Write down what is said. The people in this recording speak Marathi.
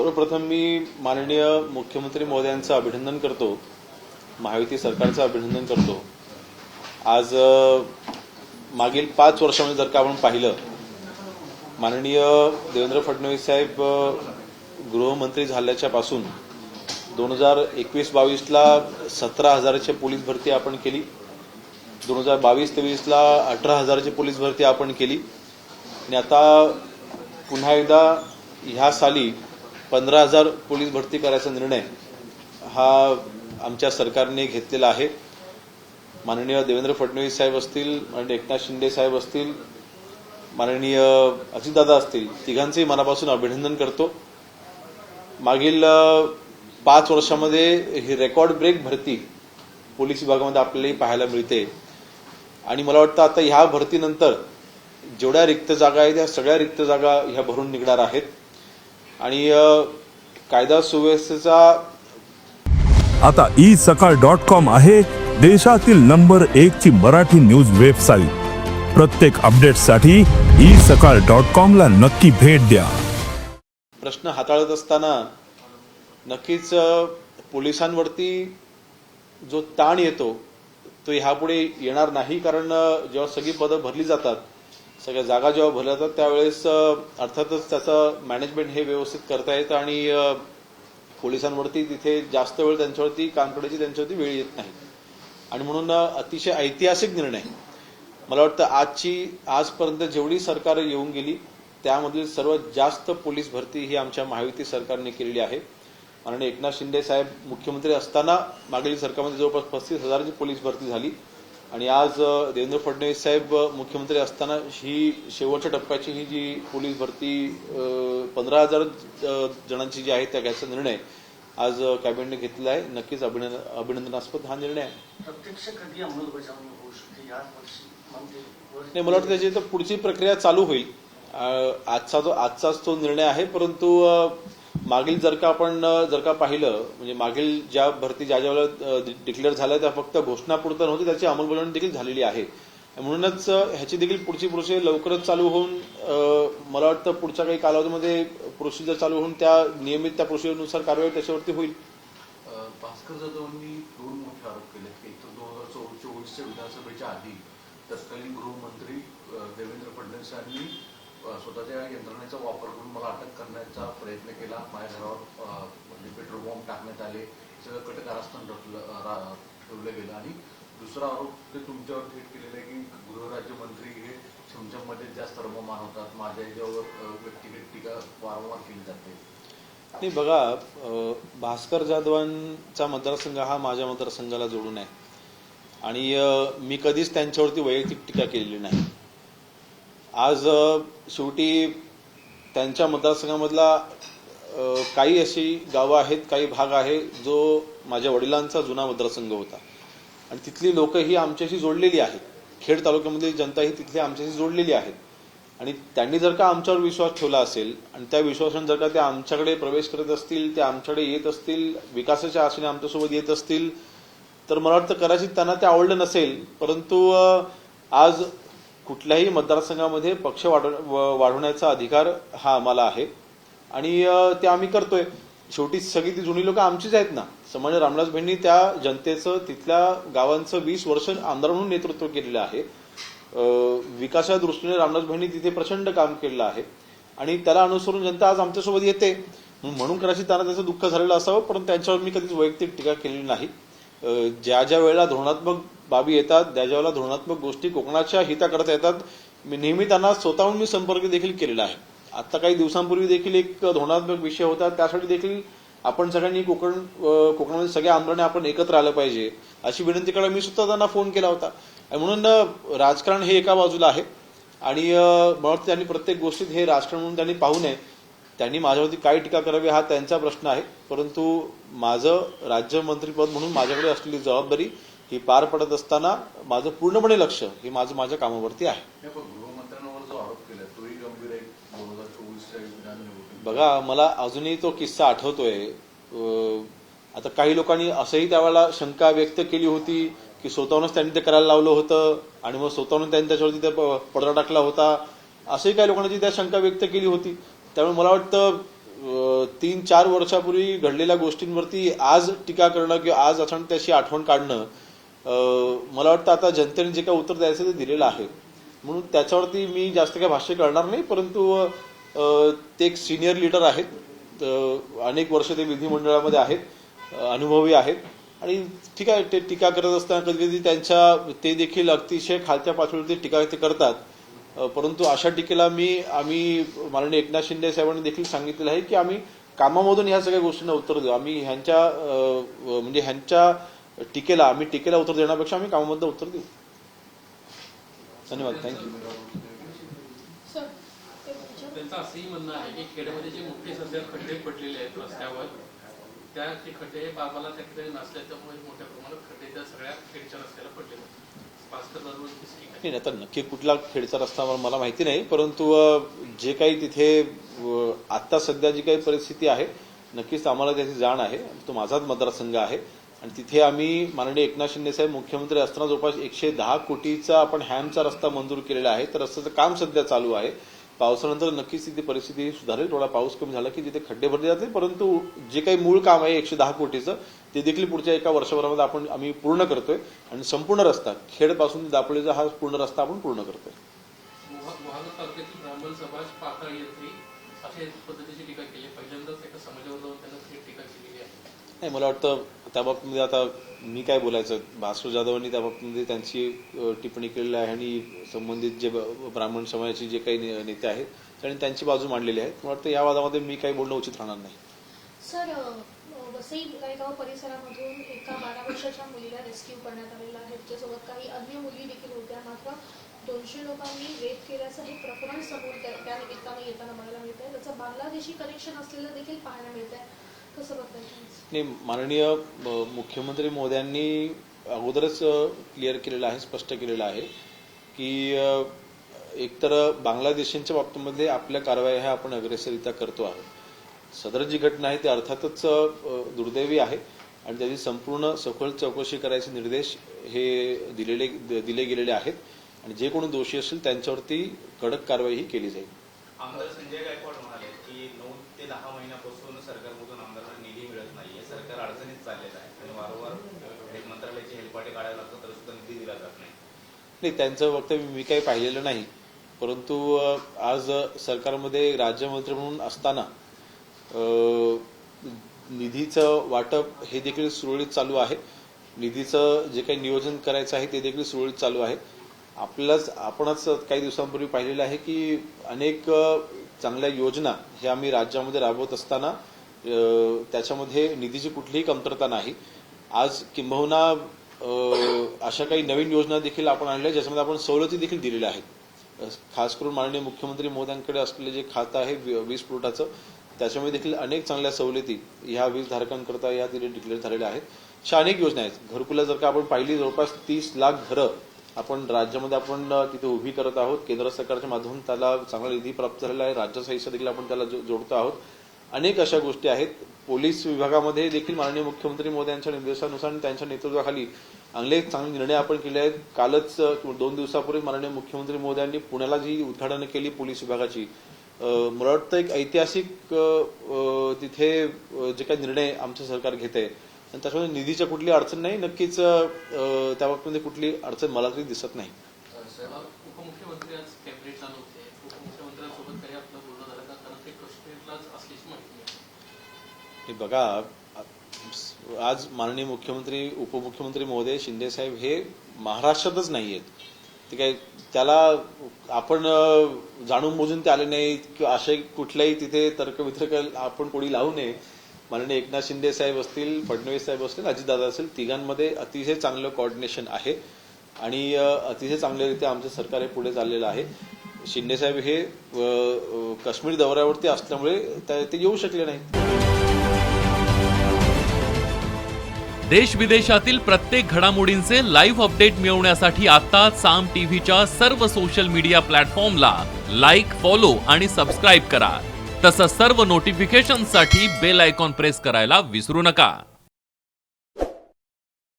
सर्वप्रथम मी माननीय मुख्यमंत्री महोदयांचं अभिनंदन करतो, महायुती सरकारचं अभिनंदन करतो। आज मागील 5 वर्षांमध्ये जर का आपण पाहिलं, माननीय देवेंद्र फडणवीस साहेब गृहमंत्री झाल्याच्या पासून 2021-22 ला 17,000ची पोलीस भरती आपण केली, 2022-23 ला 18,000ची पोलीस भरती आपण केली आणि आता पुन्हा एकदा ह्या साली 15,000 पोलीस भरती करायचा निर्णय हा आमच्या सरकारने घेतलेला आहे। माननीय देवेंद्र फडणवीस साहेब असतील, माननीय एकनाथ शिंदे साहेब असतील, माननीय अजितदादा असतील, तिघांचेही मनापासून अभिनंदन करतो। मागील 5 वर्षांमध्ये ही रेकॉर्ड ब्रेक भरती पोलीस विभागामध्ये आपल्याला पाहायला मिळते आणि मला वाटतं आता ह्या भरतीनंतर जेवढ्या रिक्त जागा आहेत त्या सगळ्या रिक्त जागा ह्या भरून निघणार आहेत आणि कायदा सुव्यवस्थेचा आता isakal.com आहे देशातील नंबर 1 ची मराठी न्यूज वेबसाईट। प्रत्येक अपडेटसाठी isakal.com ला नक्की भेट द्या। प्रश्न हाताळत असताना नक्कीच पोलिसांवरती जो ताण येतो तो ह्यापुढे येणार नाही, कारण जेव्हा सगळी पदं भरली जातात, सगळ्या जागा जेव्हा भरल्या जातात त्यावेळेस अर्थातच त्याचं मॅनेजमेंट हे व्यवस्थित करता येतं आणि पोलिसांवरती तिथे जास्त वेळ त्यांच्यावरती काम करायची त्यांच्यावरती वेळ येत नाही आणि म्हणून अतिशय ऐतिहासिक निर्णय मला वाटतं आजपर्यंत जेवढी सरकार येऊन गेली त्यामधील सर्वात जास्त पोलीस भरती ही आमच्या महायुती सरकारने केलेली आहे। माननीय एकनाथ शिंदे साहेब मुख्यमंत्री असताना मागील सरकारमध्ये जवळपास 35,000ची पोलीस भरती झाली आणि आज देवेंद्र फडणवीस साहेब मुख्यमंत्री असताना ही शेवटच्या टप्प्याची ही जी पोलीस भरती 15,000 जणांची जी आहे त्या घ्यायचा निर्णय आज कॅबिनेटने घेतलेला आहे। नक्कीच अभिनंदनास्पद हा निर्णय आहे। प्रत्यक्ष कधी अंमलबजावणी होऊ शकते या वर्षी? नाही, मला वाटतं त्याची तर पुढची प्रक्रिया चालू होईल। आजचाच तो निर्णय आहे, परंतु मागील जर का पाहिलं म्हणजे मागील ज्या भरती ज्या वेळेला डिक्लेअर झाल्या त्या फक्त घोषणापुरतं नव्हती, त्याची अंमलबजावणी देखील झालेली आहे। म्हणूनच ह्याची देखील पुढची प्रोसेस लवकरच चालू होऊन मला वाटतं पुढच्या काही कालावधीमध्ये प्रोसिजर चालू होऊन त्या नियमित त्या प्रोसिजरनुसार कारवाई त्याच्यावरती होईल। भास्कर जाधवांनी 2 मोठे आरोप केले की 2024च्या विधानसभेच्या आधी तत्कालीन गृहमंत्री देवेंद्र फडणवीस यांनी स्वतःच्या यंत्रणेचा वापर करून मला अटक करण्याचा प्रयत्न केला, माझ्या घरावर पेट्रोल बॉम्ब टाकण्यात आले, सगळं कटकारस्थान ठेवलं गेलं आणि दुसरा आरोप ते तुमच्यावर थेट केलेला आहे की गृहराज्यमंत्री हे छमछममध्ये जास्त रममान होतात, माझ्या याच्यावर व्यक्तिगत टीका वारंवार केली जाते। नाही बघा, भास्कर जाधवांचा मतदारसंघ हा माझ्या मतदारसंघाला जोडून आहे आणि मी कधीच त्यांच्यावरती वैयक्तिक टीका केलेली नाही। आज शेवटी त्यांच्या मतदारसंघामधला काही अशी गावं आहेत, काही भाग आहे जो माझ्या वडिलांचा जुना मतदारसंघ होता आणि तिथली लोक ही आमच्याशी जोडलेली आहेत। खेड तालुक्यामधली जनता ही तिथली आमच्याशी जोडलेली आहेत आणि त्यांनी जर का आमच्यावर विश्वास ठेवला असेल आणि त्या विश्वासाने जर का ते आमच्याकडे प्रवेश करत असतील, ते आमच्याकडे येत असतील, विकासाच्या आशेने आमच्यासोबत येत असतील, तर मला वाटतं कदाचित त्यांना ते आवडलं नसेल, परंतु आज कुठल्याही मतदारसंघामध्ये पक्ष वाढवण्याचा अधिकार हा आम्हाला आहे आणि ते आम्ही करतोय। शेवटी सगळी ती जुनी लोक आमचीच आहेत ना। सामान्य रामदास भाईंनी त्या जनतेचं, तिथल्या गावांचं 20 वर्ष आमदार म्हणून नेतृत्व केलेलं आहे। विकासाच्या दृष्टीने रामदास भाईंनी तिथे प्रचंड काम केलेलं आहे आणि त्याला अनुसरून जनता आज आमच्यासोबत येते, म्हणून कदाचित त्यांना त्याचं दुःख झालेलं असावं, परंतु त्यांच्यावर मी कधीच वैयक्तिक टीका केलेली नाही। ज्या वेळेला धोरणात्मक बाबी येतात, ज्या वेळेला धोरणात्मक गोष्टी कोकणाच्या हिताकरता येतात, मी नेहमी त्यांना स्वतःहून मी संपर्क देखील केलेला आहे। आता काही दिवसांपूर्वी देखील एक धोरणात्मक विषय होता, त्यासाठी देखील आपण सगळ्यांनी कोकणामध्ये सगळ्या आमदारांनी आपण एकत्र आलं पाहिजे अशी विनंती करायला मी सुद्धा त्यांना फोन केला होता। म्हणून राजकारण हे एका बाजूला आहे आणि मला वाटतं त्यांनी प्रत्येक गोष्टीत हे राजकारण म्हणून त्यांनी पाहू नये। त्यांनी माझ्यावरती काय टीका करावी हा त्यांचा प्रश्न आहे, परंतु माझं राज्यमंत्रीपद म्हणून माझ्याकडे असलेली जबाबदारी ही पार पडत असताना माझं पूर्णपणे लक्ष हे माझ्या कामावरती आहे। गृहमंत्र्यांवर जो आरोप केला तोही गंभीर आहे। 2024च्या विधानसभेत बघा, मला अजूनही तो किस्सा आठवतोय। आता काही लोकांनी असंही त्यावेळेला शंका व्यक्त केली होती की स्वतःहूनच त्यांनी ते करायला लावलं होतं आणि मग स्वतःहून त्यांनी त्याच्यावरती ते पडदा टाकला होता, असंही काही लोकांनी त्या शंका व्यक्त केली होती। त्यामुळे मला वाटतं 3-4 वर्षापूर्वी घडलेल्या गोष्टींवरती आज टीका करणं किंवा आज अचानक त्याची आठवण काढणं, मला वाटतं आता जनतेने जे काही उत्तर द्यायचं ते दिलेलं आहे, म्हणून त्याच्यावरती मी जास्त काही भाष्य करणार नाही. परंतु ते एक सिनियर लीडर आहेत, अनेक वर्ष ते विधिमंडळामध्ये आहेत, अनुभवी आहेत, आणि ठीक आहे, ते टीका करत असताना कधी कधी ते देखील अतिशय खालच्या पातळीवरती टीका ते करतात. परंतु अशा टीकेला आम्ही माननीय एकनाथ शिंदे साहेबांनी देखील सांगितलेलं आहे की आम्ही कामामधून ह्या सगळ्या गोष्टींना उत्तर देऊ. आम्ही ह्यांच्या टीकेला उत्तर देण्यापेक्षा आम्ही कामामधलं उत्तर देऊ. धन्यवाद. थँक्यू. त्यांचं असंही म्हणणं आहे की खेड्यामध्ये जे मोठे सध्या खड्डे पडलेले आहेत रस्त्यावर, ते खड्डे बाबाला त्या ठिकाणी नसल्या, त्यामुळे मोठ्या प्रमाणात खड्डे त्या सगळ्या खेडच्या रस्त्याला पडलेले आहेत. नाही, आता नक्की कुठला खेडचा रस्ता मला माहिती नाही, परंतु जे काही तिथे आता सध्या जी काही परिस्थिती आहे नक्कीच आम्हाला त्याची जाण आहे. तो माझाच मतदारसंघ आहे आणि तिथे आम्ही माननीय एकनाथ शिंदे साहेब मुख्यमंत्री असताना जवळपास 110 कोटीचा आपण हॅमचा रस्ता मंजूर केलेला आहे. तर रस्त्याचं काम सध्या चालू आहे. पावसानंतर नक्कीच तिथे परिस्थिती सुधारेल. थोडा पाऊस कमी झाला की तिथे खड्डे भरले जातील, परंतु जे काही मूळ काम आहे 110 कोटीचं ते देखील पुढच्या एका वर्षभरामध्ये आम्ही पूर्ण करतोय आणि संपूर्ण रस्ता खेडपासून दापोलीचा हा पूर्ण रस्ता आपण पूर्ण करतोय. तालुक्यातील ब्राह्मण समाज पातळ येथे अशा पद्धतीची टीका केली, पहिल्यांदाच एका समाजावर जाऊन त्यांना टीका केलेली आहे. नाही, मला वाटतं त्या बाबतीमध्ये आता मी काय बोलायचं. भास्कर जाधवांनी त्या बाबतीमध्ये त्यांची टिप्पणी केलेली आहे आणि संबंधित जे ब्राह्मण समाजाचे जे काही नेते आहेत त्यांनी त्यांची बाजू मांडलेली आहे. मला वाटतं या वादामध्ये मी काही बोलणं उचित राहणार नाही. सर, वसई गायगाव परिसरामधून एका 12 वर्षाच्या मुलीला रेस्क्यू करण्यात आलेला आहे. त्याच्यासोबत काही अन्य मुली देखील होत्या. मात्र 200 लोकांनी रेप केल्याचं हे प्रकरण समोर त्या निमित्तानं येताना बघायला मिळत आहे. त्याचं बांगलादेशी कनेक्शन असलेलं देखील पाहायला मिळत आहे. कसं बघताय? नाही, माननीय मुख्यमंत्री महोदयांनी अगोदरच क्लिअर केलेलं आहे, स्पष्ट केलेलं आहे की एकतर बांगलादेशींच्या बाबतीमध्ये आपल्या कारवाया ह्या आपण अग्रेसररित्या करतो आहोत. सदर जी घटना आहे ती अर्थातच दुर्दैवी आहे आणि त्याची संपूर्ण सखोल चौकशी करायचे निर्देश हे दिले गेलेले आहेत आणि जे कोणी दोषी असेल त्यांच्यावरती कडक कारवाई ही केली जाईल. आमदार संजय गायकवाड म्हणाले की 9 ते 10 महिन्यापासून सरकारमधून आमदारांना निधी मिळत नाहीये, सरकार अडचणीत चाललेलं आहे आणि वारंवार मंत्रालयाची हेलपाटे काढायला लागतात तर सुद्धा निधी दिला जात नाही. त्यांचं वक्तव्य मी काही पाहिलेलं नाही, परंतु आज सरकारमध्ये राज्यमंत्री म्हणून असताना निधीचं वाटप हे देखील सुरळीत चालू आहे. निधीचं जे काही नियोजन करायचं आहे ते देखील सुरळीत चालू आहे. आपणच काही दिवसांपूर्वी पाहिलेलं आहे की अनेक चांगल्या योजना ह्या आम्ही राज्यामध्ये राबवत असताना त्याच्यामध्ये निधीची कुठलीही कमतरता नाही. आज किंबहुना अशा काही नवीन योजना देखील आपण आणल्या ज्याच्यामध्ये आपण सवलती देखील दिलेल्या आहेत. खास करून माननीय मुख्यमंत्री महोदयांकडे असलेले जे खातं आहे वीज पुरवठ्याचं, त्याच्यामध्ये देखील अनेक चांगल्या सवलती ह्या वीज धारकांकरता या तिथे डिक्लेअर झालेल्या आहेत. अशा अनेक योजना आहेत. घरकुला जर का आपण पाहिली, जवळपास 30 लाख घरं आपण राज्यामध्ये आपण तिथे उभी करत आहोत. केंद्र सरकारच्या माध्यमातून त्याला चांगला निधी प्राप्त झालेला आहे. राज्याचा हिस्सा देखील आपण त्याला जोडतो आहोत. अनेक अशा गोष्टी आहेत. पोलीस विभागामध्ये देखील माननीय मुख्यमंत्री मोदयांच्या निर्देशानुसार आणि त्यांच्या नेतृत्वाखाली अनेक चांगले निर्णय आपण केले आहेत. कालच 2 दिवसापूर्वी माननीय मुख्यमंत्री मोदयांनी पुण्याला जी उद्घाटन केली पोलीस विभागाची, मला वाटतं एक ऐतिहासिक तिथे जे काही निर्णय आमचं सरकार घेत आहे आणि त्याच्यामध्ये निधीच्या कुठली अडचण नाही. नक्कीच त्या बाबतीमध्ये कुठली अडचण मला तरी दिसत नाही. उपमुख्यमंत्री आज कॅबिनेटला नव्हते. उपमुख्यमंत्र्यांसोबत काही आपलं बोलणं झालं का? कारण ते काश्मीरलाच असल्याची माहिती आहे. बघा, आज माननीय मुख्यमंत्री उपमुख्यमंत्री महोदय शिंदे साहेब हे महाराष्ट्रातच नाही आहेत. ते काय त्याला आपण जाणून बुजून ते आले नाहीत किंवा असे कुठल्याही तिथे तर्कवितर्क आपण कोणी लावू नये. माननीय एकनाथ शिंदे साहेब असतील, फडणवीस साहेब असतील, अजितदादा असेल, तिघांमध्ये अतिशय चांगलं कोऑर्डिनेशन आहे आणि अतिशय चांगल्यारीत्या आमचं सरकार हे पुढे चाललेलं आहे. शिंदे साहेब हे काश्मीर दौऱ्यावरती असल्यामुळे ते येऊ शकले नाहीत. देश विदेशातील प्रत्येक घडामोडींचे लाईव्ह अपडेट मिळवण्यासाठी आता साम टीव्हीच्या सर्व सोशल मीडिया प्लॅटफॉर्मला लाईक, फॉलो आणि सबस्क्राईब करा. तसंच सर्व नोटिफिकेशनसाठी बेल आयकॉन प्रेस करायला विसरू नका.